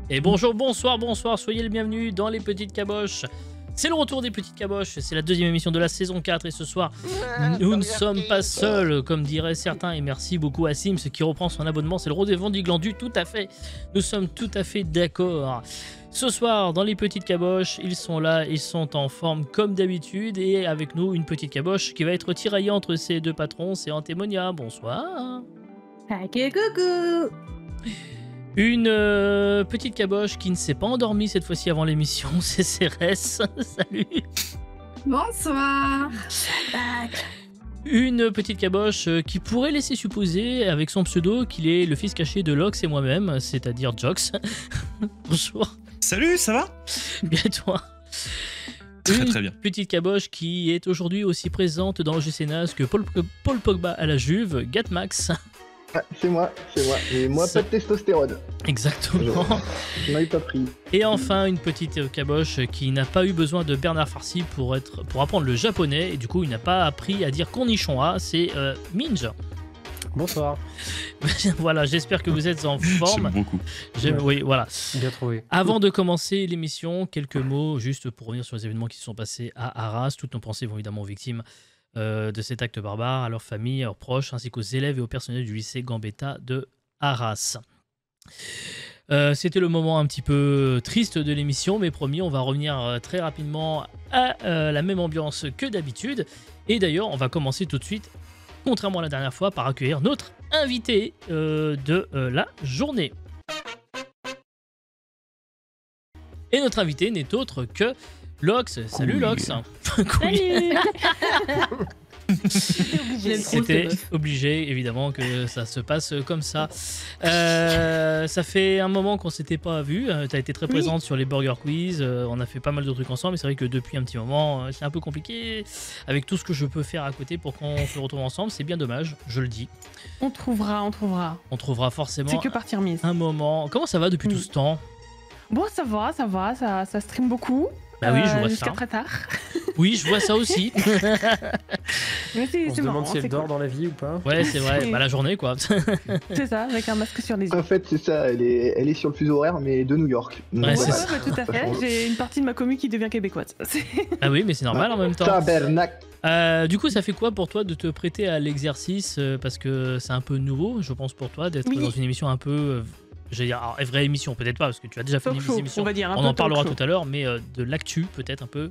Et bonjour, bonsoir, bonsoir, soyez les bienvenus dans les Petites Caboches. C'est le retour des Petites Caboches, c'est la deuxième émission de la saison 4 et ce soir, nous ne sommes pas seuls, comme diraient certains, et merci beaucoup à Sims qui reprend son abonnement, c'est le Rodévent du Glandu, tout à fait, nous sommes tout à fait d'accord. Ce soir, dans les Petites Caboches, ils sont là, ils sont en forme comme d'habitude, et avec nous, une petite caboche qui va être tiraillée entre ces deux patrons, c'est Antémonia, bonsoir. Ok, coucou. Une petite caboche qui ne s'est pas endormie cette fois-ci avant l'émission, c'est Cérès. Salut. Bonsoir. Une petite caboche qui pourrait laisser supposer, avec son pseudo, qu'il est le fils caché de Lox et moi-même, c'est-à-dire Jox. Bonjour. Salut, ça va? Bien et toi? Très bien. Petite caboche qui est aujourd'hui aussi présente dans le GCNAS que Paul Pogba à la Juve, Gatmax. Ah, c'est moi. Et moi, pas de testostérone. Exactement. Je n'en ai pas pris. Et enfin, une petite caboche qui n'a pas eu besoin de Bernard Farcy pour apprendre le japonais, et du coup, il n'a pas appris à dire cornichon A, c'est Minj. Bonsoir. Voilà, j'espère que vous êtes en forme. J'aime beaucoup. Oui, voilà. Bien trouvé. Avant de commencer l'émission, quelques mots juste pour revenir sur les événements qui se sont passés à Arras. Toutes nos pensées vont évidemment aux victimes de cet acte barbare, à leurs familles, à leurs proches, ainsi qu'aux élèves et au personnel du lycée Gambetta de Arras. C'était le moment un petit peu triste de l'émission, mais promis, on va revenir très rapidement à la même ambiance que d'habitude. Et d'ailleurs, on va commencer tout de suite, contrairement à la dernière fois, par accueillir notre invité de la journée. Et notre invité n'est autre que Lox. Salut Lox. Salut. C'était obligé, évidemment, que ça se passe comme ça. Ça fait un moment qu'on s'était pas vu. Tu as été très présente sur les Burger Quiz. On a fait pas mal de trucs ensemble. Mais c'est vrai que depuis un petit moment, c'est un peu compliqué. Avec tout ce que je peux faire à côté pour qu'on se retrouve ensemble, c'est bien dommage, je le dis. On trouvera. On trouvera forcément C'est que partie remise. un moment. Comment ça va depuis tout ce temps? Bon, ça va, ça stream beaucoup. Bah oui, je vois ça. Jusqu'à très tard. Oui, je vois ça aussi. Mais c'est On se marrant, demande si elle c'est dort cool. dans la vie ou pas. Ouais, c'est vrai. Bah la journée, quoi. C'est ça, avec un masque sur les yeux. En fait, c'est ça. Elle est sur le fuseau horaire, mais de New York. Ouais, Donc, c'est voilà. ça. Ouais, tout à fait. J'ai une partie de ma commune qui devient québécoise. Ah oui, mais c'est normal en même temps. Tabernacle. Du coup, ça fait quoi pour toi de te prêter à l'exercice parce que c'est un peu nouveau, je pense, pour toi, d'être Oui. dans une émission un peu... j'allais dire, alors, vraie émission, peut-être pas, parce que tu as déjà fait Talk une show, émission. on va dire. On en parlera tout à l'heure, mais de l'actu, peut-être un peu.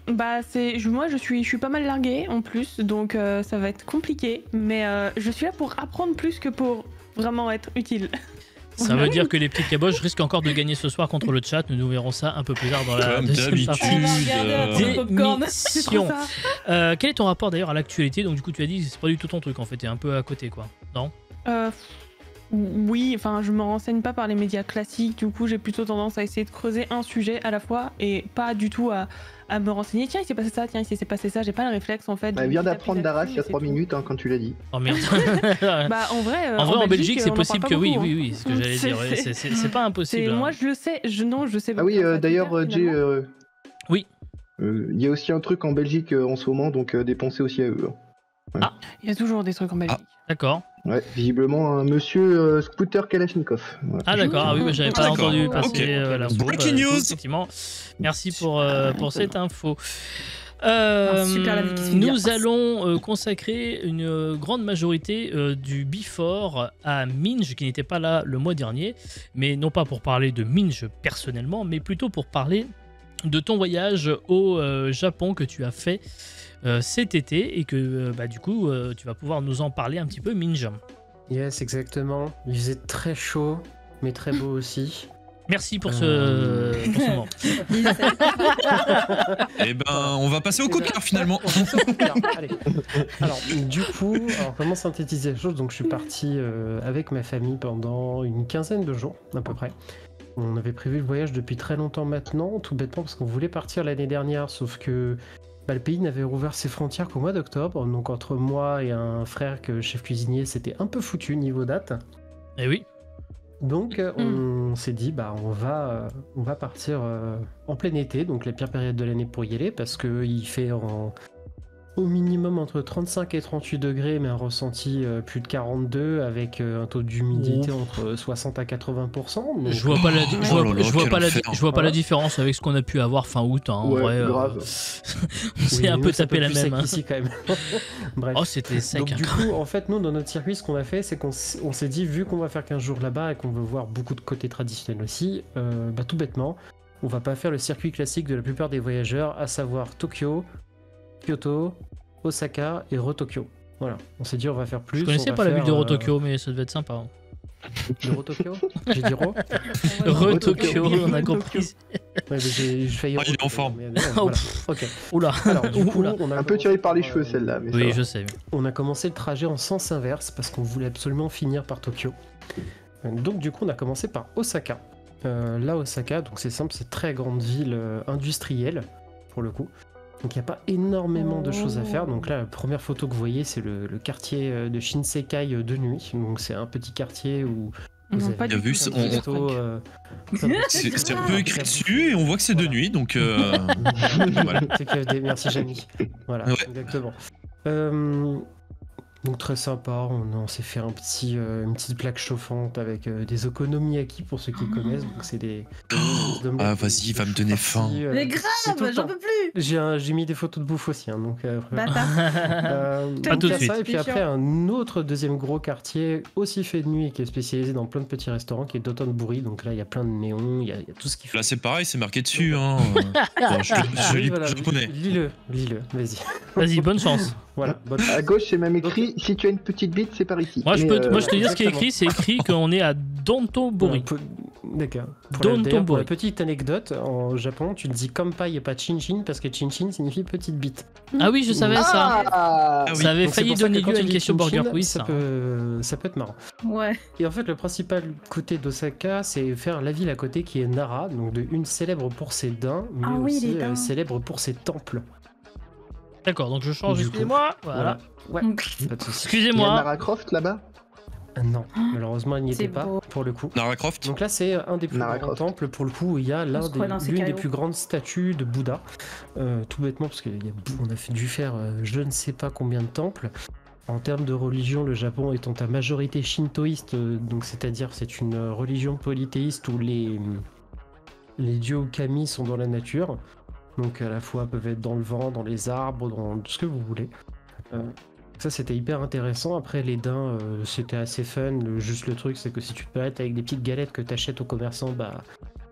Bah moi je suis pas mal larguée en plus, donc ça va être compliqué. Mais je suis là pour apprendre plus que pour vraiment être utile. Ça veut dire que les petites caboches risquent encore de gagner ce soir contre le chat. Nous verrons ça un peu plus tard dans la Comme deuxième d'habitude. partie C'est trop d'émission. ça. Quel est ton rapport d'ailleurs à l'actualité? Donc du coup, tu as dit que c'est pas du tout ton truc en fait, t'es un peu à côté, quoi. Non? Oui, enfin je me renseigne pas par les médias classiques, du coup j'ai plutôt tendance à essayer de creuser un sujet à la fois et pas du tout à me renseigner. Tiens, il s'est passé ça, tiens, il s'est passé ça, j'ai pas le réflexe en fait. Elle vient d'apprendre d'Arras il y a c'est 3 tout. minutes quand tu l'as dit. Oh merde. Bah en vrai, en Belgique, c'est on en possible parle que pas oui, beaucoup, hein. oui, c'est ce que j'allais dire. Ouais, c'est pas impossible. C'est- hein. Moi je le sais, je sais. Ah oui, pas, d'ailleurs, Twitter, Jay. finalement. Oui. Il y a aussi un truc en Belgique en ce moment, donc dépensez aussi à eux. Il y a toujours des trucs en Belgique. D'accord. Ouais, visiblement un monsieur Scooter Kalachnikov. Voilà. Ah d'accord, ah oui, bah, j'avais pas D'accord. entendu passer Ok. l'info. Breaking Du coup, news. effectivement, merci pour cette info. super la vie qui se finit Nous bien. allons consacrer une grande majorité du Before à Minj, qui n'était pas là le mois dernier, mais non pas pour parler de Minj personnellement, mais plutôt pour parler de ton voyage au Japon que tu as fait cet été et que du coup tu vas pouvoir nous en parler un petit peu, Minj. Yes, exactement. Il faisait très chaud, mais très beau aussi. Merci pour ce moment. Eh ben, on va passer au coup de cœur finalement. Allez. Alors, du coup, comment synthétiser les choses? Donc, je suis parti avec ma famille pendant une quinzaine de jours, à peu près. On avait prévu le voyage depuis très longtemps maintenant, tout bêtement parce qu'on voulait partir l'année dernière, sauf que le pays n'avait rouvert ses frontières qu'au mois d'octobre. Donc, entre moi et un frère que chef cuisinier, c'était un peu foutu niveau date. Eh oui. Donc on s'est dit on va partir en plein été, donc la pire période de l'année pour y aller parce que il fait au minimum entre 35 et 38 degrés, mais un ressenti plus de 42 avec un taux d'humidité entre 60 à 80%. Donc, Je vois pas la, Oh là là, je vois quel pas la, enfer. je vois pas la différence avec ce qu'on a pu avoir fin août. Hein, en Ouais, vrai, grave. on oui, s'est mais un nous, peu c'est tapé la plus même. sec Hein. ici quand même. Bref. Oh, c'était sec. Donc hein, du quand coup, en fait, nous, dans notre circuit, ce qu'on a fait, c'est qu'on s'est dit, vu qu'on va faire 15 jours là-bas et qu'on veut voir beaucoup de côtés traditionnels aussi, tout bêtement, on va pas faire le circuit classique de la plupart des voyageurs, à savoir Tokyo, Kyoto, Osaka et Tokyo. Voilà, on s'est dit on va faire plus. Je connaissais on va pas la ville faire, de Tokyo, mais ça devait être sympa. Tokyo. J'ai dit Ro. Tokyo, on a compris. Ouais, mais j'ai failli. Ah, il est en forme. Oh, Voilà. Ok. Oula. Alors du coup, Oula. on a Un peu commencé tiré par les par, cheveux celle-là, mais ça Oui, va. je sais. On a commencé le trajet en sens inverse parce qu'on voulait absolument finir par Tokyo. Donc du coup, on a commencé par Osaka. Là, Osaka, donc c'est simple, c'est très grande ville industrielle pour le coup. Donc il n'y a pas énormément de choses à faire. Donc là, la première photo que vous voyez, c'est le quartier de Shinsekai de nuit. Donc c'est un petit quartier où vous Non, avez pas du plein de tout. restos, plein de- C'est un peu écrit dessus et on voit que c'est de nuit, donc voilà. C'est KFD, merci Jamy. Voilà, Ouais. exactement. Donc très sympa, on s'est fait une petite plaque chauffante avec des okonomiyaki pour ceux qui connaissent. Donc c'est des Ah, vas-y, va me donner faim. Mais c'est tout le grave, j'en temps. peux plus. J'ai mis des photos de bouffe aussi, hein, donc Bâtard. Pas tout de donc, il y a ça, suite. et puis après un autre deuxième gros quartier aussi fait de nuit et qui est spécialisé dans plein de petits restaurants qui est Dotonbori. Donc là il y a plein de néons, il y a tout ce qu'il faut. Là, c'est pareil, c'est marqué dessus. Hein. Bon, je Oui, lis voilà, japonais. lis-le, vas-y. Vas-y, bonne chance. Voilà, bonne À gauche, c'est même écrit si tu as une petite bite, c'est par ici. Moi, je Mais, peux te dire ce qui est exactement. écrit. C'est écrit qu'on est à Dontobori. D'accord. Dontobori. D'ailleurs, pour la petite anecdote, en Japon, tu te dis kampai et pas chinchin parce que chinchin signifie petite bite. Ah oui, je savais ça. Ah, Ah oui. Ça avait Donc, c'est failli pour ça donner que quand lieu à tu une dis question chinchin, Burger Quiz. ça ça. peut être marrant. Ouais. Et en fait, le principal côté d'Osaka, c'est faire la ville à côté qui est Nara, donc de une célèbre pour ses daims, mais Ah oui, aussi les daims. célèbre pour ses temples. D'accord, donc je change. Du coup, Excusez-moi. Voilà. Ouais, Donc, pas de souci. il y a Excusez-moi. Lara Croft là-bas. Non, malheureusement, elle n'y C'est était pas beau. pour le coup. Lara Croft. Donc là, c'est un des plus Lara grands Croft. temples pour le coup où il y a On se croit dans l'une des Sekiro. plus grandes statues de Bouddha. Tout bêtement, parce qu'on a dû faire je ne sais pas combien de temples. En termes de religion, le Japon étant à majorité shintoïste, donc c'est-à-dire c'est une religion polythéiste où les dieux ou kami sont dans la nature. Donc à la fois peuvent être dans le vent, dans les arbres, dans tout ce que vous voulez. Ça c'était hyper intéressant. Après les daims, c'était assez fun. Juste le truc c'est que si tu te balades avec des petites galettes que t'achètes aux commerçants, bah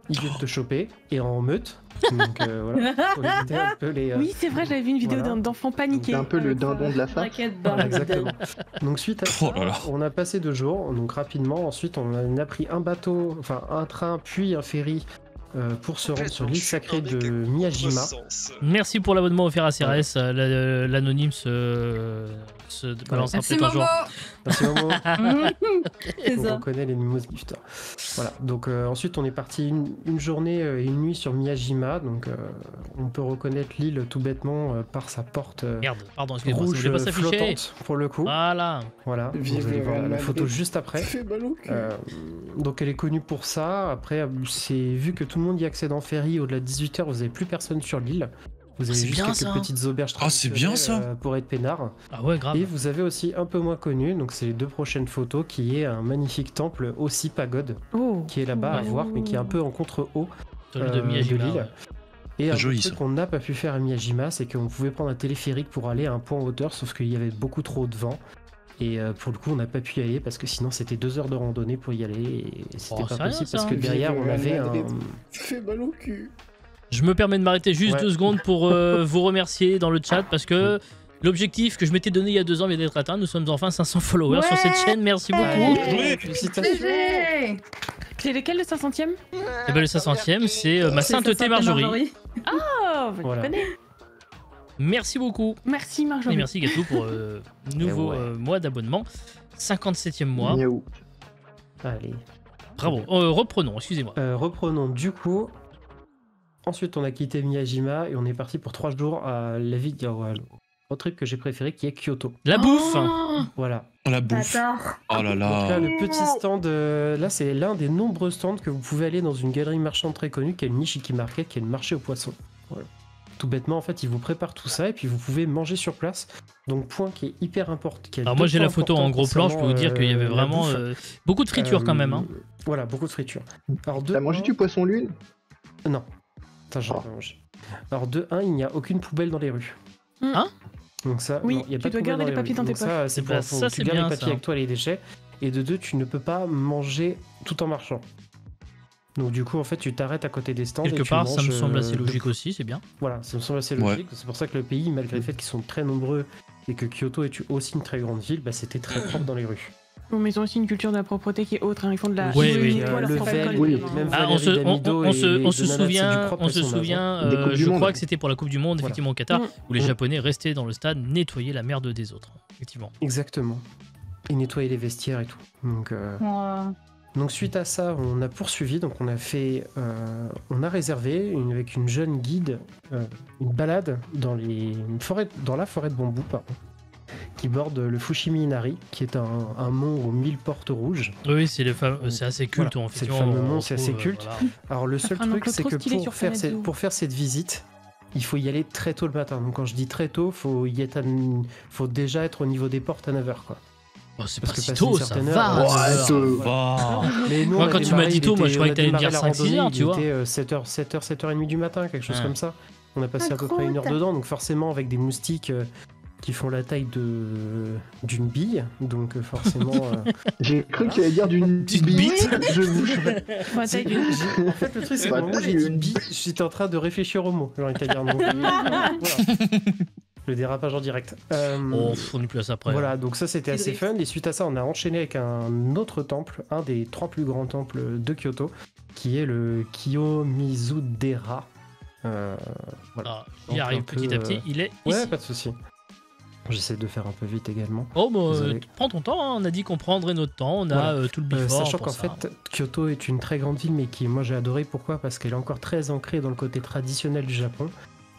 ils viennent te choper et en meute. Donc voilà, faut éviter un peu les. Oui, c'est vrai, j'avais vu une vidéo voilà. d'enfants paniqués. C'est un peu le dindon de la farce. Raquette Voilà, bordel. exactement. Donc suite à Oh ça, là là. on a passé 2 jours, donc rapidement. Ensuite, on a pris un bateau, enfin un train, puis un ferry pour se rendre sur l'île sacrée de Miyajima. Merci pour l'abonnement offert à CRS. L'anonyme se balancera Merci peut-être un Momo. jour. Merci Momo. C'est Donc, ça. on connaît les Mimos Gifter. Voilà. Donc ensuite, on est parti une journée et une nuit sur Miyajima. Donc on peut reconnaître l'île tout bêtement par sa porte Merde, pardon, excusez-moi, ça rouge voulait pas s'afficher. flottante pour le coup. Voilà. Voilà. Vous Vive allez voir la Madrid. photo juste après. fait mal au cul. Donc elle est connue pour ça. Après, c'est vu que tout le monde y accède en ferry au-delà de 18h, vous n'avez plus personne sur l'île. Vous avez c'est juste bien, quelques ça. petites auberges Ah, c'est bien, traditionnelles, pour être peinard. Ah ouais, grave. Et vous avez aussi un peu moins connu, donc c'est les 2 prochaines photos, qui est un magnifique temple aussi pagode, Oh. qui est là-bas à Ouais. voir, mais qui est un peu en contre-haut Celui de Miyajima. l'île. Ouais. Et un Joli, truc ça. qu'on n'a pas pu faire à Miyajima, c'est qu'on pouvait prendre un téléphérique pour aller à un point en hauteur, sauf qu'il y avait beaucoup trop de vent. Et pour le coup, on n'a pas pu y aller parce que sinon c'était 2 heures de randonnée pour y aller. Et c'était Oh, pas c'est rien, possible ça. parce que derrière on Vive avait un. Madrid. Fait mal au cul. Je me permets de m'arrêter juste Ouais. 2 secondes pour vous remercier dans le chat parce que l'objectif que je m'étais donné il y a 2 ans vient d'être atteint. Nous sommes enfin 500 followers sur cette chaîne. Merci beaucoup. Allez, Ouais. félicitations. GG. C'est lequel le 500e? Et ben, le 500e, c'est ma C'est sainteté ça, Marjorie. Oh, je Voilà. connais. Merci beaucoup. Merci Et Marjorie. merci Gatou pour nouveau ouais. mois d'abonnement. 57e mois. Miaou. Allez. Bravo. Reprenons, excusez-moi. Reprenons du coup. Ensuite, on a quitté Miyajima et on est parti pour 3 jours à la ville, au trip que j'ai préféré qui est Kyoto. La bouffe. Oh, Voilà. La bouffe. bâtard. Oh là Donc là, là. le petit stand, là c'est l'un des nombreux stands que vous pouvez aller dans une galerie marchande très connue qui est le Nishiki Market, qui est le marché aux poissons. Voilà. Tout bêtement, en fait, ils vous préparent tout ça et puis vous pouvez manger sur place. Donc, point qui est hyper important. Alors moi j'ai la photo en gros plan, je peux vous dire qu'il y avait vraiment beaucoup de friture quand même. Hein. Voilà, beaucoup de friture. Alors, T'as mangé du poisson lune? Non. Attends, j'en ai mangé. Alors, de 1, il n'y a aucune poubelle dans les rues. Hein? Donc ça, Oui, non, il y a tu pas de dois poubelle garder dans les papiers rues. dans tes Donc ça, c'est Bah, pour ça, tu c'est gardes bien, les papiers ça. avec toi et les déchets. Et de 2, tu ne peux pas manger tout en marchant. Donc du coup, en fait, tu t'arrêtes à côté des stands. Quelque et tu part ça me manges, semble assez de- logique aussi, c'est bien. Voilà, ça me semble assez Ouais. logique. C'est pour ça que le pays, malgré le fait qu'ils sont très nombreux et que Kyoto est aussi une très grande ville, bah, c'était très propre dans les rues. Bon, mais ils ont aussi une culture de la propreté qui est autre. Hein. Ils font de la. Oui, ils oui. nettoient leur Le propre Vel, alcool, oui, évidemment. même Ah, on se, Valérie Damido on et se, les on se Donuts, c'est du souvient, propre, on elles se sont souvient, Des Coupes du je Monde. crois que c'était pour la Coupe du Monde, Voilà. effectivement au Qatar, Mm. où les Mm. Japonais restaient dans le stade, nettoyaient la merde des autres, effectivement. Exactement. Et nettoyer les vestiaires et tout. Donc suite à ça, on a poursuivi, donc on a fait, on a réservé avec une jeune guide une balade dans la forêt de bambou, pardon, qui borde le Fushimi Inari, qui est un mont aux 1000 portes rouges. Oui, c'est c'est assez culte. Voilà, en c'est le effectivement, fameux on mont, c'est assez retrouve, culte. voilà. Alors le seul fera un truc, oncle c'est trop que stylé sur Planet Zoo. pour faire cette visite, il faut y aller très tôt le matin. Donc quand je dis très tôt, faut déjà être au niveau des portes à 9h, quoi. Oh, c'est Parce pas que si passer tôt, une ça certaine va. heure, ça ouais, va. Oh. Mais nous, Moi, on a quand tu m'as démarré, dit tôt, moi, je croyais que t'allais me dire on a 5-6 démarré la heures, tu vois. randonnée, il était 7h30 du matin, quelque chose Ouais. comme ça. On a passé à peu près une heure Incroyable. dedans, donc forcément avec des moustiques qui font la taille d'une bille, donc forcément... J'ai cru que tu allais dire d'une Petite bite. Je vous... Faut la taille du- En fait, le truc, c'est que Bah, au moment où j'ai dit bille, j'étais en train de réfléchir au mot, j'ai envie de te dire. Donc, voilà. Le dérapage en direct. Oh, on n'est plus à ça après. Voilà, donc ça c'était Petit assez drift. fun. Et suite à ça, on a enchaîné avec un autre temple, un des 3 plus grands temples de Kyoto, qui est le Kiyomizu-dera. Voilà. Ah, il Donc, arrive un peu, petit à petit, il est ici. Ouais, pas de souci. J'essaie de faire un peu vite également. Oh, bah, Désolé. prends ton temps, hein. On a dit qu'on prendrait notre temps, on a Voilà. tout le before. Sachant pour qu'en ça. fait, Kyoto est une très grande ville, mais qui, moi, j'ai adoré. Pourquoi? Parce qu'elle est encore très ancrée dans le côté traditionnel du Japon.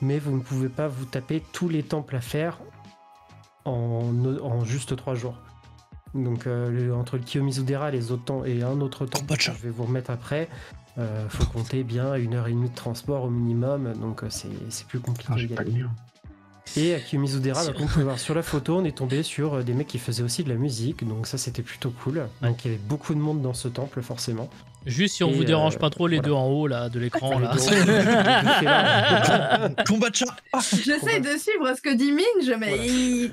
Mais vous ne pouvez pas vous taper tous les temples à faire en juste 3 jours. Donc, entre le Kiyomizu-dera et un autre temple que Kombucha. je vais vous remettre après, faut compter bien 1h30 de transport au minimum. Donc, c'est plus compliqué. Ah, j'ai d'y pas aller. le lien. Et à Kiyomizu-dera, Sur- donc, on peut voir sur la photo, on est tombé sur des mecs qui faisaient aussi de la musique, donc ça c'était plutôt cool. Donc il y avait beaucoup de monde dans ce temple forcément. Juste si on Et, vous dérange pas trop, les voilà. deux en haut là, de l'écran là. Les deux- les deux félins. Kombucha. J'essaie de suivre ce que dit Minge, mais Voilà. il...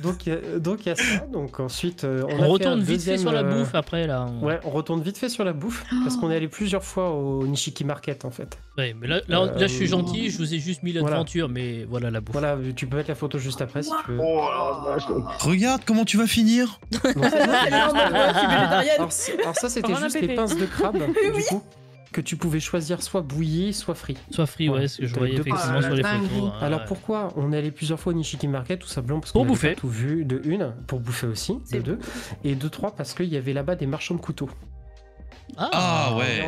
Donc il y a ça. Donc ensuite on a On fait retourne un vite fait deuxième, sur la bouffe après là. Ouais, on retourne vite fait sur la bouffe parce qu'on est allé plusieurs fois au Nishiki Market en fait. Ouais, mais là, je suis gentil, je vous ai juste mis voilà. l'aventure, mais voilà la bouffe. Voilà, tu peux mettre la photo juste après si tu veux. Oh la vache. Regarde comment tu vas finir. Donc, ça, Elle est en mode, ouais, je suis végétarienne. alors ça c'était Avoir un juste les pépé. pinces de crabe du coup que tu pouvais choisir soit bouillie soit frit. Soit free, ouais, Ouais, ce que je t'as voyais deux effectivement pinces. sur les Ah, photos. dingue. hein, Alors ouais. pourquoi on est allé plusieurs fois au Nishiki Market? Tout simplement parce Pour qu'on avait bouffer. pas tout vu, de une, pour bouffer aussi, de C'est deux, et de trois parce qu'il y avait là-bas des marchands de couteaux. Ah ouais.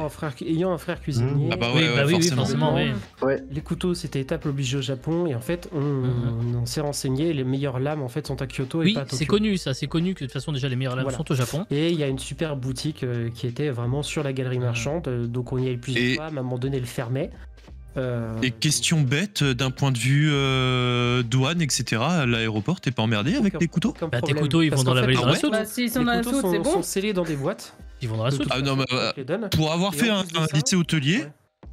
Ayant un frère cuisinier, Ah bah Oui, ouais, bah oui, forcément. forcément, oui. Ouais. les couteaux c'était étape obligée au Japon et en fait on s'est renseigné, les meilleures lames en fait sont à Kyoto et Oui, pas à Tokyo. c'est connu ça, c'est connu que de toute façon déjà les meilleures lames Voilà. sont au Japon. Et il y a une super boutique qui était vraiment sur la galerie marchande, donc on y allait plusieurs Et- fois, à un moment donné elle fermait. Et question bête, d'un point de vue douane, etc., à l'aéroport, t'es pas emmerdé avec les couteaux? aucun Bah, tes problème, couteaux, ils parce vont dans qu'en la fait, valise Ah dans la ouais soude. Bah, s'ils sont les dans la couteaux soude, c'est bon. sont scellés dans des boîtes. Ils vont dans la De soude. toute Ah non, mais façon, on te les donne. pour avoir Et fait en un plus de ça- lycée hôtelier,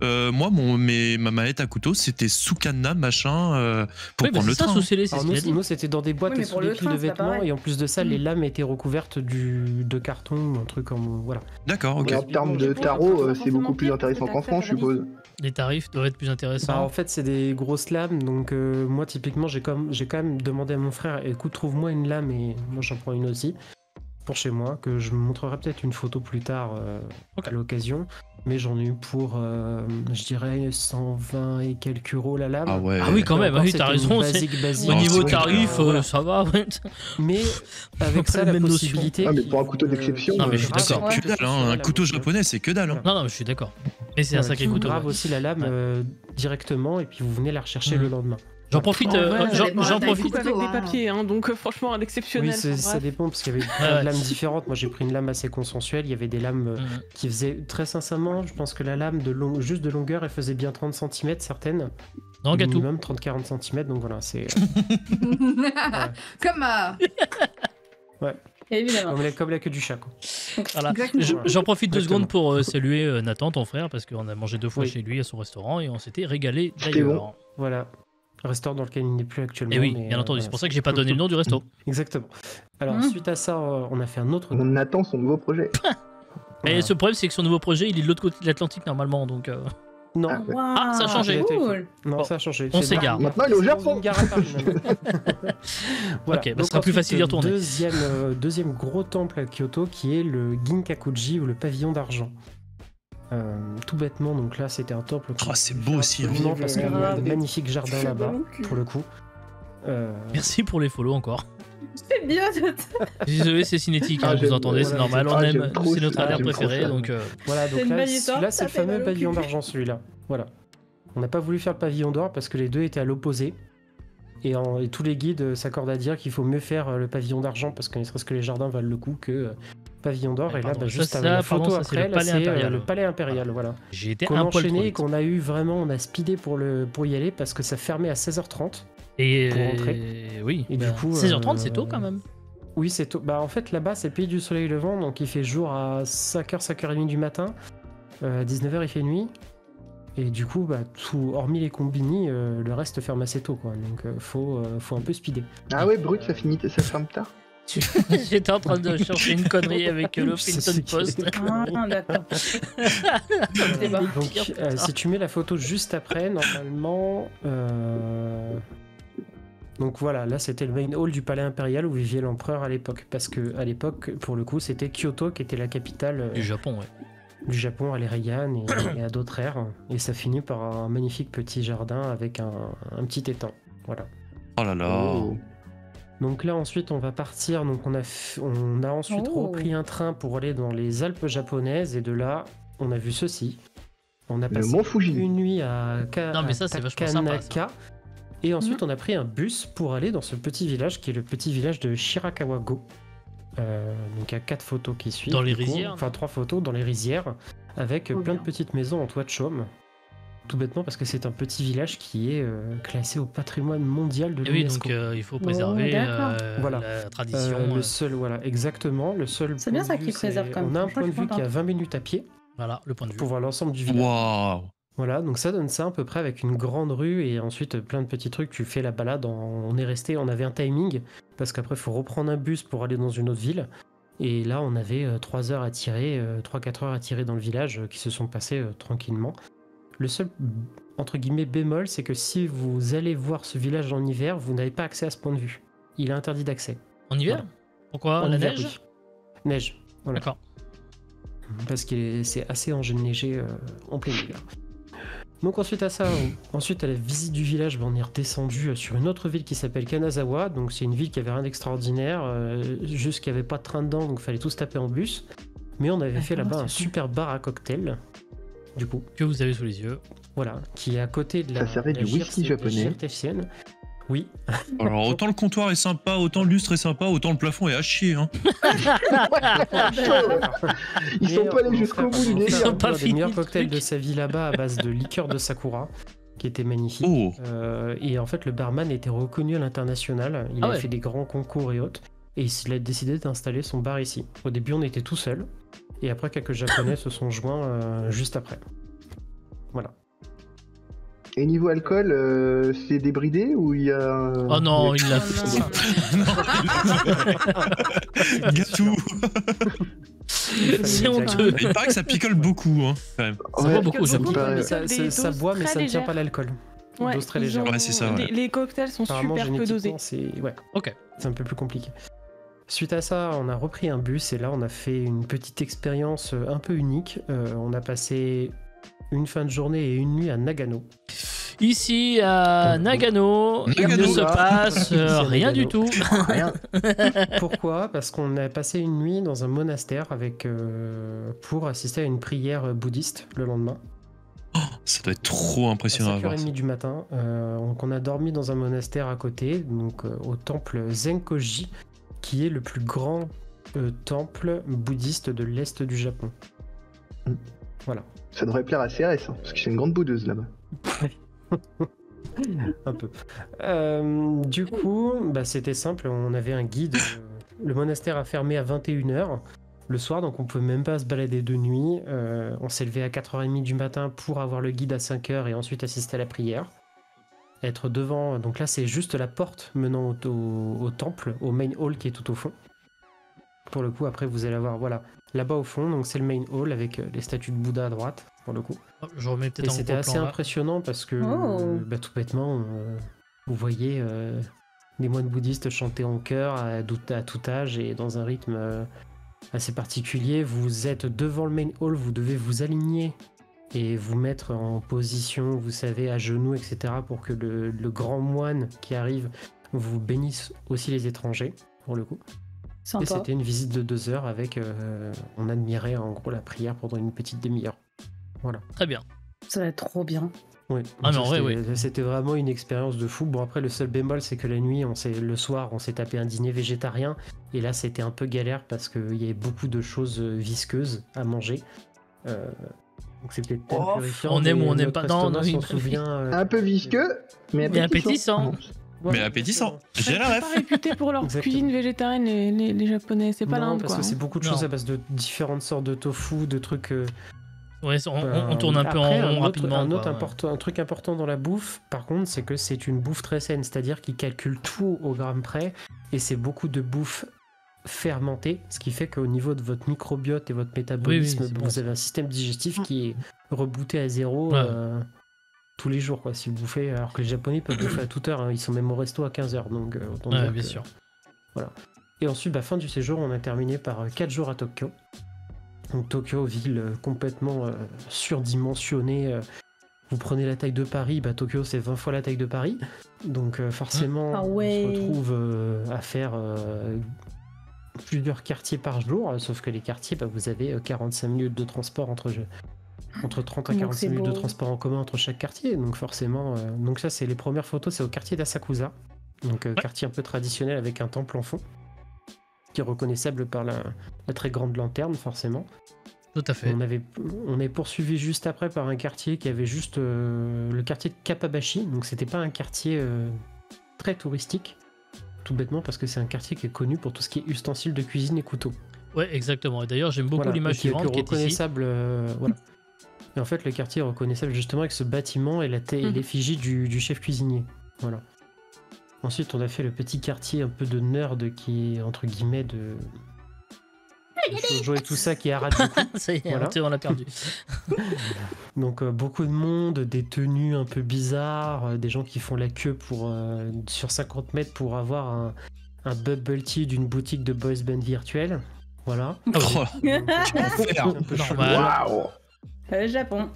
Ouais. moi, ma mallette à couteau, c'était sous cadenas, machin, pour Oui, bah prendre c'est le ça, train. sous scellé, c'est Alors ce qu'il a dit. nous, c'était dans des boîtes Oui, mais sous pour des le piles train, de c'est pas vêtements pareil. et en plus de ça, Mm. les lames étaient recouvertes de carton ou un truc comme voilà. D'accord, ok. Mais en termes de tarot, c'est beaucoup plus intéressant qu'en France, je suppose. Les tarifs doivent être plus Bah, intéressants. en fait, c'est des grosses lames, donc moi typiquement, j'ai quand même demandé à mon frère, écoute, trouve-moi une lame et moi j'en prends une aussi pour chez moi, que je me montrerai peut-être une photo plus tard à l'occasion. Mais j'en ai eu pour, je dirais, 120 et quelques euros la lame. Ah ouais. Ah oui, quand même, Encore, oui, c'était t'as une raison. basique. Au Non, niveau c'est tarif, voilà. ça va. Ouais. Mais Faut avec pas ça, les la mêmes notions. possibilité. Ah, mais pour un couteau d'exception, Non, mais je suis d'accord. C'est que dalle, hein. Un couteau japonais, c'est que dalle. hein. Non, non, je suis d'accord. Mais c'est un sacré couteau. grave ouais. aussi la lame Ouais. directement et puis vous venez la rechercher Mhm. le lendemain. J'en profite, Ouais, ça dépend de la J'en taille profite du avec couteau, des hein. papiers, hein, donc franchement, un exceptionnel. Oui, enfin, ça bref. dépend parce qu'il y avait plein Ouais. de lames différentes. Moi, j'ai pris une lame assez consensuelle. Il y avait des lames qui faisaient, très sincèrement, je pense que la lame juste de longueur, elle faisait bien 30 cm, certaines. Non, Gatou. Minimum 30-40 cm, donc voilà, c'est Comme Évidemment. comme la queue du chat, quoi. Voilà. Exactement. J'en profite 2 Exactement. secondes pour saluer Nathan, ton frère, parce qu'on a mangé 2 fois Oui. chez lui à son restaurant et on s'était régalé C'était d'ailleurs. Voilà. Restaurant dans lequel il n'est plus actuellement. Et oui, mais, bien entendu, voilà. c'est pour ça que j'ai pas donné le nom du resto. Exactement. Alors, Mhm. suite à ça, on a fait un autre. On attend son nouveau projet. Et Voilà. ce problème, c'est que son nouveau projet, il est de l'autre côté de l'Atlantique normalement, donc. Non, Ah, ouais. Ah, ça a changé. Cool. non, Bon, ça a changé. on C'est s'égare. dans- Maintenant, il est au c'est Japon. dans une gare à Paris, maintenant. Voilà. Ok, bah, Donc ce sera plus ensuite, facile d'y retourner. Deuxième gros temple à Kyoto qui est le Ginkakuji ou le pavillon d'argent. Tout bêtement, donc là c'était un temple. Oh, c'est beau aussi, hein. Non, parce qu'il y a Grave. de magnifiques jardins Fait là-bas, mal au cul. pour le coup. Merci pour les follow encore. C'est bien. Désolé, c'est cinétique, Ah, vous j'aime- entendez, c'est voilà, normal, on j'aime aime, trop c'est notre ça, alerte j'aime trop préférée, ça. donc Voilà, C'est donc une là, belle histoire, là ça c'est le fait mal fameux au pavillon cul. d'argent celui-là. Voilà. On n'a pas voulu faire le pavillon d'or parce que les deux étaient à l'opposé. Et tous les guides s'accordent à dire qu'il faut mieux faire le pavillon d'argent parce que ne serait-ce que les jardins valent le coup que pavillon d'or. Ouais, Et là, pardon, juste ça, avant la pardon, photo ça, c'est après, le là, palais c'est impérial. le palais impérial. Voilà. j'ai été Qu'on a un poil trop enchaîné et vite. qu'on a eu vraiment, on a speedé pour y aller parce que ça fermait à 16h30. Et pour rentrer. oui, Et du bah, coup, 16h30, c'est tôt quand même. Oui, c'est tôt. Bah, en fait, là-bas, c'est le pays du soleil levant, donc il fait jour à 5h, 5h30 du matin. À 19h, il fait nuit. Et du coup, bah, hormis les combini, le reste ferme assez tôt, quoi. Donc, faut un peu speeder. Ah ouais, brut, ça ferme tard. J'étais en train de chercher une connerie avec le C'est Huffington ce qui- Post. Ah, d'accord. C'est bon. Donc, Pire, putain. si tu mets la photo juste après, normalement. Donc voilà, là c'était le main hall du palais impérial où vivait l'empereur à l'époque. Parce que à l'époque, pour le coup, c'était Kyoto qui était la capitale Du Japon, ouais. du Japon à les Heian et à d'autres ères. Et ça finit par un magnifique petit jardin avec un petit étang. Voilà. Oh là là. Oh. Donc là ensuite on va partir. Donc on a ensuite Oh. repris un train pour aller dans les Alpes japonaises et de là on a vu ceci. On a Le passé mont Fuji. une nuit à Non, mais ça, c'est vachement sympa, Takanaka. Et ensuite, on a pris un bus pour aller dans ce petit village qui est le petit village de Shirakawa-go. Donc, il y a 4 photos qui suivent. Dans les du coup. rizières, Enfin, 3 photos dans les rizières avec Trop plein de bien. petites maisons en toit de chaume. Tout bêtement parce que c'est un petit village qui est classé au patrimoine mondial de Et oui, l'UNESCO. donc il faut préserver d'accord. Voilà. la tradition. Le seul, voilà, exactement. Le seul. C'est bien point ça de vue, qu'ils préservent c'est- quand même. On a un Franchement, point de je suis vue qui a contente. 20 minutes à pied Voilà, le point de vue. pour voir l'ensemble du village. Waouh. Voilà, donc ça donne ça à peu près avec une grande rue et ensuite plein de petits trucs. Tu fais la balade, on avait un timing parce qu'après il faut reprendre un bus pour aller dans une autre ville. Et là on avait 3 heures à tirer, 3-4 heures à tirer dans le village qui se sont passées tranquillement. Le seul entre guillemets bémol, c'est que si vous allez voir ce village en hiver, vous n'avez pas accès à ce point de vue. Il est interdit d'accès. En hiver Voilà. Pourquoi En La hiver, neige oui. Neige, voilà. D'accord. Parce que c'est assez enneigé en plein hiver. Donc ensuite à ça, ensuite à la visite du village, on est redescendu sur une autre ville qui s'appelle Kanazawa. Donc c'est une ville qui avait rien d'extraordinaire, juste qu'il n'y avait pas de train dedans, donc il fallait tous taper en bus. Mais on avait fait comment là-bas un c'est super bar à cocktail, du coup, Que vous avez sous les yeux. voilà, qui est à côté de la. Ça servait la du whisky japonais. GRTFCN. Oui, Alors autant le comptoir est sympa, autant le lustre est sympa, autant le plafond est à chier. Hein. Ils sont pas allés jusqu'au bout du On délire. sont a pas un des fini meilleurs le cocktails truc. de sa vie là-bas à base de liqueur de sakura, qui était magnifique. Oh. Et en fait, le barman était reconnu à l'international. Il Ah a ouais. fait des grands concours et autres. Et il a décidé d'installer son bar ici. Au début, on était tout seul. Et après, quelques Japonais se sont joints juste après. Voilà. Et niveau alcool, c'est débridé ou il y a. Oh non, il l'a Oh fait. non. Gatou. C'est honteux. Il paraît que ça picole beaucoup, hein, quand même. Ça boit beaucoup, Parce que j'avoue. beaucoup, pareil. ils Ça, dosent ça- des ça doses boit, mais très ça ne tient légères. pas l'alcool. Ouais, Dose très ils légère. ont- Ouais, c'est ça, ouais. Les cocktails sont Apparemment, super peu dosés. génétiquement, c'est ouais, Ok. c'est un peu plus compliqué. Suite à ça, on a repris un bus et là, on a fait une petite expérience un peu unique. On a passé une fin de journée et une nuit à Nagano. Ici, à Nagano, il Nagano, ne se là. passe Ici, à rien du Nagano. tout. Rien. Pourquoi? Parce qu'on a passé une nuit dans un monastère pour assister à une prière bouddhiste le lendemain. Ça doit être trop impressionnant À à voir. 5h30 du matin. Donc on a dormi dans un monastère à côté, donc au temple Zenkoji, qui est le plus grand temple bouddhiste de l'Est du Japon. Voilà. Ça devrait plaire à CRS, hein, parce que c'est une grande boudeuse là-bas. Un peu. Du coup, c'était simple, on avait un guide. Le monastère a fermé à 21h le soir, donc on pouvait même pas se balader de nuit. On s'est levé à 4h30 du matin pour avoir le guide à 5h et ensuite assister à la prière. Être devant, donc là c'est juste la porte menant au temple, au main hall qui est tout au fond. Pour le coup, après vous allez voir, voilà, là-bas au fond, donc c'est le main hall avec les statues de Bouddha à droite, pour le coup. Je remets Et peut-être en c'était gros assez plan là. impressionnant parce que, Oh. tout bêtement, vous voyez des moines bouddhistes chanter en chœur à tout âge et dans un rythme assez particulier. Vous êtes devant le main hall, vous devez vous aligner et vous mettre en position, vous savez, à genoux, etc. pour que le grand moine qui arrive vous bénisse aussi les étrangers, pour le coup. Et Sympa. c'était une visite de 2 heures avec, on admirait en gros la prière pendant une petite demi-heure. Voilà. Très bien. Ça va être trop bien. Oui. Ah, mais Ça, en vrai, c'était vraiment une expérience de fou. Bon, après, le seul bémol, c'est que la nuit, le soir, on s'est tapé un dîner végétarien. Et là, c'était un peu galère parce qu'il y avait beaucoup de choses visqueuses à manger. Donc c'était peut-être Oh, purifiant, on aime mais ou on n'aime notre pas. Non, estomac oui, s'en bah, souvient. Un peu visqueux, mais Mais appétissant. Voilà, Mais appétissant. exactement. J'ai la Ils ref. sont pas réputés pour leur Exactement. cuisine végétarienne, les Japonais. C'est pas Non, l'Inde, parce quoi. que c'est beaucoup de Non. choses à base de différentes sortes de tofu, de trucs. Ouais, on tourne un peu Après, en rond un rapidement. autre quoi. un truc important dans la bouffe, par contre, c'est que c'est une bouffe très saine, c'est-à-dire qu'ils calculent tout au gramme près, et c'est beaucoup de bouffe fermentée, ce qui fait qu'au niveau de votre microbiote et votre métabolisme, c'est bon, vous ça. avez un système digestif qui est rebooté à zéro Ouais. tous les jours, quoi. Si vous bouffez, alors que les Japonais peuvent bouffer à toute heure, hein, ils sont même au resto à 15h, donc autant Ouais, dire bien que- sûr. Et ensuite, fin du séjour, on a terminé par 4 jours à Tokyo. Donc Tokyo, ville complètement surdimensionnée. Vous prenez la taille de Paris, Tokyo c'est 20 fois la taille de Paris. Donc forcément, Ah on ouais. se retrouve à faire plusieurs quartiers par jour. Sauf que les quartiers, vous avez 45 minutes de transport entre 30 à Donc 45 c'est minutes de beau. transport en commun entre chaque quartier. Donc forcément, donc ça c'est les premières photos, c'est au quartier d'Asakusa. Donc quartier un peu traditionnel avec un temple en fond, qui est reconnaissable par la très grande lanterne forcément. Tout à fait. On est poursuivi juste après par un quartier qui avait juste le quartier de Kapabashi, donc c'était pas un quartier très touristique, tout bêtement parce que c'est un quartier qui est connu pour tout ce qui est ustensiles de cuisine et couteaux. Ouais, exactement. Et d'ailleurs, j'aime beaucoup Voilà, l'image et qui est suivante qui est ici. reconnaissable. Voilà. Et en fait, le quartier est reconnaissable justement avec ce bâtiment et l'effigie du chef cuisinier. Voilà. Ensuite, on a fait le petit quartier un peu de nerd qui est entre guillemets de shoujo et tout ça qui est Harajuku. Ça y est, Voilà. on l'a perdu. Donc beaucoup de monde, des tenues un peu bizarres, des gens qui font la queue sur 50 mètres pour avoir un bubble tea d'une boutique de boys band virtuelle. Voilà. Oh, C'est un peu chelou. Normal. Waouh! Japon.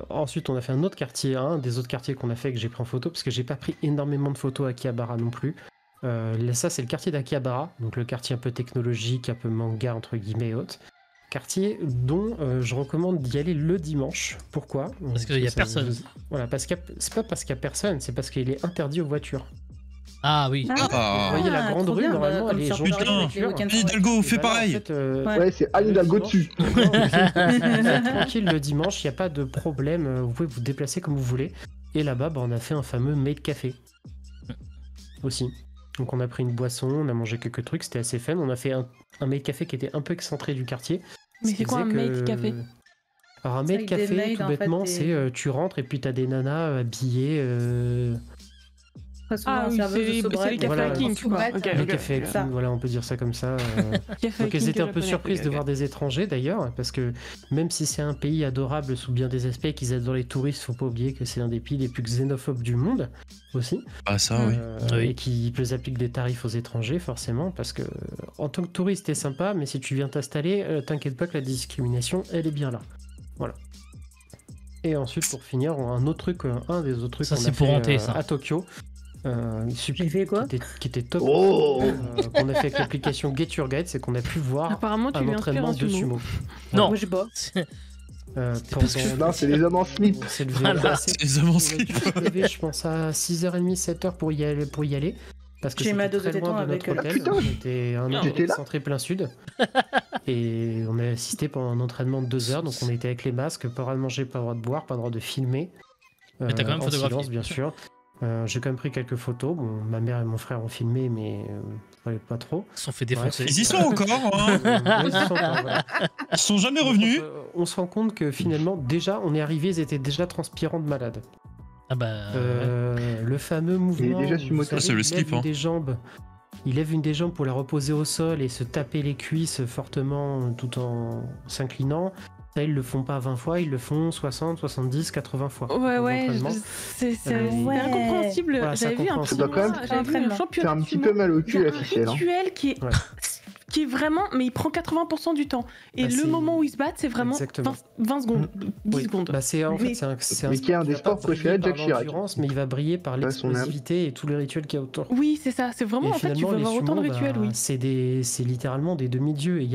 Ensuite, on a fait un autre quartier, un des autres quartiers qu'on a fait que j'ai pris en photo, parce que j'ai pas pris énormément de photos à Akihabara non plus. Là, ça, c'est le quartier d'Akihabara, donc le quartier un peu technologique, un peu manga entre guillemets et autres. Quartier dont je recommande d'y aller le dimanche. Pourquoi? Parce qu'il y a ça personne. Voilà, c'est pas parce qu'il y a personne, c'est parce qu'il est interdit aux voitures. Ah oui. Ah. Vous voyez la grande trop rue, bien, normalement, comme elle est sur gentille. Paris avec les week-ends Hidalgo, fais Et bah là, pareil. en fait, Ouais. Ouais, c'est Anne Hidalgo le dessus. dimanche- Vous êtes tranquille le dimanche, il n'y a pas de problème, vous pouvez vous déplacer comme vous voulez. Et là-bas, on a fait un fameux made café aussi. Donc on a pris une boisson, on a mangé quelques trucs, c'était assez fun. On a fait un made café qui était un peu excentré du quartier. Mais ce qui c'est quoi un faisait made café? Alors un C'est made avec des café, maids, tout en fait, bêtement, des- c'est tu rentres et puis t'as des nanas habillées. Très souvent, Ah oui, serveuse c'est de les soubrette. cafés Voilà. King, quoi. Soubrette. Ok, Les ok, cafés ok. King, voilà, on peut dire ça comme ça. Café Donc elles King étaient un peu japonais, surprises ok, de ok. voir des étrangers d'ailleurs, parce que même si c'est un pays adorable sous bien des aspects, qu'ils adorent les touristes, faut pas oublier que c'est un des pays les plus xénophobes du monde aussi. Ah, ça, oui. Oui. Et qui applique des tarifs aux étrangers forcément, parce que en tant que touriste t'es sympa, mais si tu viens t'installer, t'inquiète pas que la discrimination elle est bien là. Voilà. Et ensuite pour finir, un autre truc, un des autres trucs Ça, qu'on c'est a pour fait hanter, ça. à Tokyo. J'ai fait quoi? Qui était top, Oh! qu'on a fait avec l'application Get Your Guide, c'est qu'on a pu voir Apparemment, tu un lui inspires entraînement un de sumo. sumo. Non. Moi, je sais pas. Non, c'est les hommes en slip. C'est le Voilà, c'est les hommes en slip. Je pense à 6h30, 7h pour y aller. Parce que J'ai ma c'était dose de très loin de tétons notre avec hôtel. eux. On était un J'étais hôtel là. centré plein sud. Et on a assisté pendant un entraînement de 2 heures. Donc on était avec les masques, pas le droit de manger, pas le droit de boire, pas le droit de filmer. Mais t'as quand même en photographié. silence, bien sûr. J'ai quand même pris quelques photos. Bon, ma mère et mon frère ont filmé, mais fallait pas trop. Ils se sont fait défoncer. Ils y sont encore, hein. Ouais, ils sont encore, voilà. Ils sont jamais revenus. On se rend compte que finalement, déjà, on est arrivé, ils étaient déjà transpirants de malades. Ah bah. Le fameux mouvement. déjà où, su vous moto. savez, C'est le il slip, lève une hein. des jambes. Il lève une des jambes pour la reposer au sol et se taper les cuisses fortement tout en s'inclinant. Ça, ils le font pas 20 fois, ils le font 60, 70, 80 fois. Ouais, L'entraînement. c'est Ouais. incompréhensible. Voilà, c'est J'avais vu un incompréhensible. Ça doit quand même tournoi, j'avais vu un faire C'est championnat un de petit sumo. peu mal au Il y cul a la un ficelle. Hein. rituel Ouais. qui est vraiment, mais il prend 80% du temps. Et Bah, le c'est- moment où ils se battent, c'est vraiment Exactement. 20 secondes, 10 Oui. secondes. Bah, c'est en fait Mais- c'est un Mais qui est un sport des va pas sports préférés de briller Jacques par Chirac. l'endurance, mais il va briller par Ouais, son âme. l'explosivité et tous les rituels qu'il y a autour. Oui, c'est ça. C'est vraiment, Et en fait, tu finalement, peux les avoir autant de sumo, rituels, oui. c'est littéralement des demi-dieux. Et il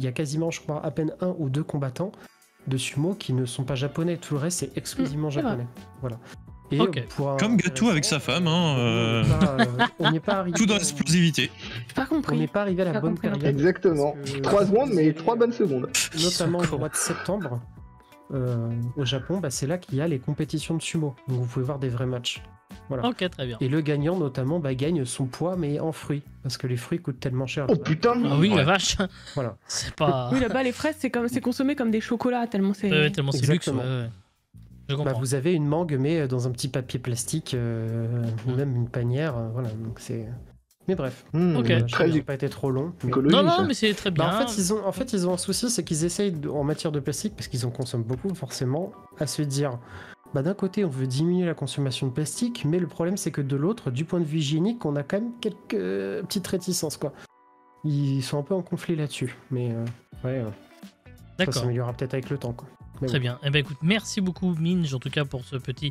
y a quasiment, je crois, à peine 1 ou 2 combattants de sumo qui ne sont pas japonais. Tout le reste, c'est exclusivement c'est vrai. japonais. Voilà. Et Ok. Comme Gatou avec sa femme, hein. on n'est pas arrivé. Tout dans l'explosivité. J'ai pas On compris. n'est pas arrivé à la Pas bonne compris non période. Exactement. Parce que- 3 secondes, mais 3 bonnes secondes. Notamment au mois de septembre, au Japon, bah, c'est là qu'il y a les compétitions de sumo. Donc vous pouvez voir des vrais matchs. Voilà. Ok, très bien. Et le gagnant, notamment, bah, gagne son poids, mais en fruits. Parce que les fruits coûtent tellement cher. Oh putain. Ah oui, Ouais. la vache. Voilà. C'est pas. Oui, là-bas, les fraises, c'est consommé comme des chocolats, tellement c'est. Ouais, tellement c'est luxe. Exactement. Ouais. Je Bah, comprends. vous avez une mangue, mais dans un petit papier plastique, ou même une panière. Voilà, donc c'est. Mais bref. Ok. Je Très n'ai pas été trop long. mais- écologique. Non, non, ça. mais c'est très bien. Bah, en fait, ils ont un souci, c'est qu'ils essayent, en matière de plastique, parce qu'ils en consomment beaucoup, forcément, à se dire, bah, d'un côté, on veut diminuer la consommation de plastique, mais le problème, c'est que de l'autre, du point de vue hygiénique, on a quand même quelques petites réticences, quoi. Ils sont un peu en conflit là-dessus, mais ça D'accord. s'améliorera peut-être avec le temps, quoi. Mais Très bon. bien. Eh ben écoute, merci beaucoup Minj en tout cas pour ce petit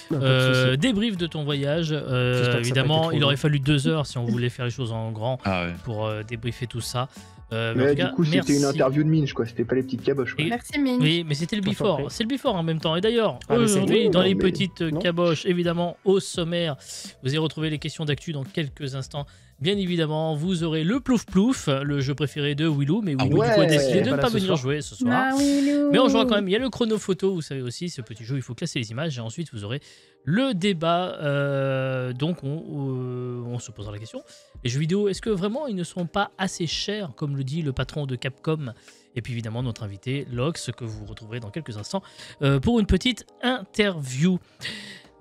Non, pas de souci. débrief de ton voyage. J'espère que ça a pas Évidemment, été trop il aurait long. fallu 2 heures si on voulait faire les choses en grand Ah ouais. pour débriefer tout ça. Mais en Mais tout du cas, coup, c'était merci. une interview de Minch, quoi. C'était pas les petites caboches, quoi. Et- Merci Mine. Oui, mais c'était le Je t'en before. prie. C'est le before en même temps. Et d'ailleurs, Ah, mais c'est aujourd'hui, bon, dans les mais- petites non. caboches, évidemment, au sommaire, vous allez retrouver les questions d'actu dans quelques instants. Bien évidemment, vous aurez le plouf plouf, le jeu préféré de Willou, mais Willou ouais. du coup, a décidé de ne Voilà, pas ce venir soir. jouer ce soir. Ah oui, Lou. Mais on jouera quand même. Il y a le chrono photo, vous savez aussi, ce petit jeu, il faut classer les images et ensuite vous aurez le débat. Donc on se posera la question. Les jeux vidéo, est-ce que vraiment ils ne sont pas assez chers, comme le dit le patron de Capcom? Et puis évidemment notre invité Lox, que vous retrouverez dans quelques instants pour une petite interview.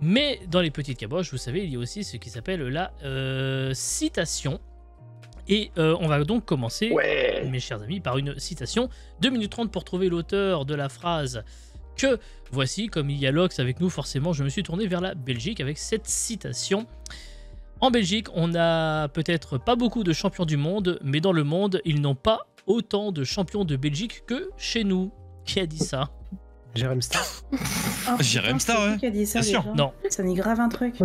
Mais dans les petites caboches, vous savez, il y a aussi ce qui s'appelle la citation. Et on va donc commencer, Ouais. mes chers amis, par une citation. 2 minutes 30 pour trouver l'auteur de la phrase que voici. Comme il y a Lox avec nous, forcément, je me suis tourné vers la Belgique avec cette citation. En Belgique, on n'a peut-être pas beaucoup de champions du monde, mais dans le monde, ils n'ont pas autant de champions de Belgique que chez nous. Qui a dit ça? Jérém Star. Ah, Jérém putain, Star, c'est ouais. lui qui a dit ça, Bien sûr. déjà. Non. Ça nie grave un truc.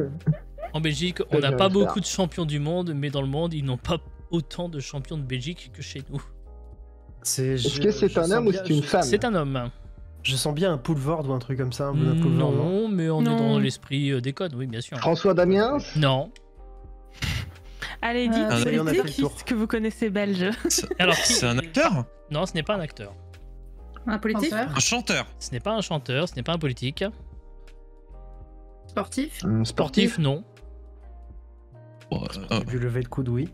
En Belgique, on n'a Jérém pas Star. beaucoup de champions du monde, mais dans le monde, ils n'ont pas autant de champions de Belgique que chez nous. Est-ce que c'est un homme ou c'est une femme? C'est un homme. Je sens bien un Poulvord ou un truc comme ça. Un Poulvord, non. Non, mais on Non. est dans l'esprit des codes, oui, bien sûr. François Damiens? Non. Allez, dites Ah, ça y est, on a fait le qui tour. que vous connaissez belge. Alors, C'est un acteur? non, ce n'est pas un acteur. Un politique Penseur, Un chanteur? Ce n'est pas un chanteur, ce n'est pas un politique. sportif, Un Sportif, non. Bon, J'ai dû lever le coude, oui.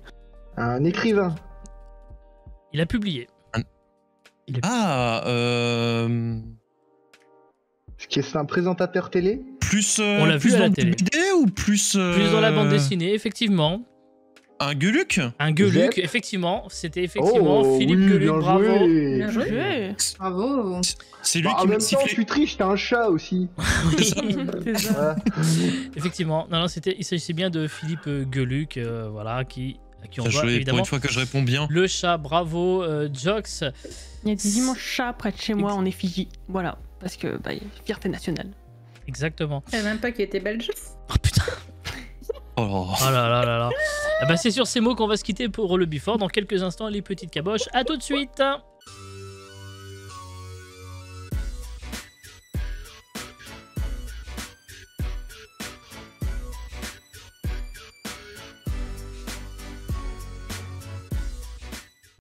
Un écrivain? Il a publié. Ah, Est-ce que c'est un présentateur télé? plus. On l'a vu plus à la dans télé. le BD ou plus. Plus dans la bande dessinée, effectivement. Un Gueuluc? Un Gueuluc, Zep. effectivement. C'était effectivement Oh, Philippe oui, Gueuluc, bien bravo. joué. Bien joué. Ouais. bravo. C'est lui Bah, en qui m'a même temps, sifflé. tu triches, t'es un chat aussi. Oui, C'est ça. Ouais. effectivement. Non, non, il s'agissait bien de Philippe Gueuluc, voilà, à qui on Bien doit joué, pour évidemment une fois que je réponds bien. le chat, bravo, Jox. Il y a des immenses chats près de chez moi en effigie. Voilà. Parce que, bah, fierté nationale. Exactement. Je savais même pas qu'il était belge. Oh putain. Oh. Oh là là là là. Ah bah, c'est sur ces mots qu'on va se quitter pour le Before. Dans quelques instants, les petites caboches. À tout de suite.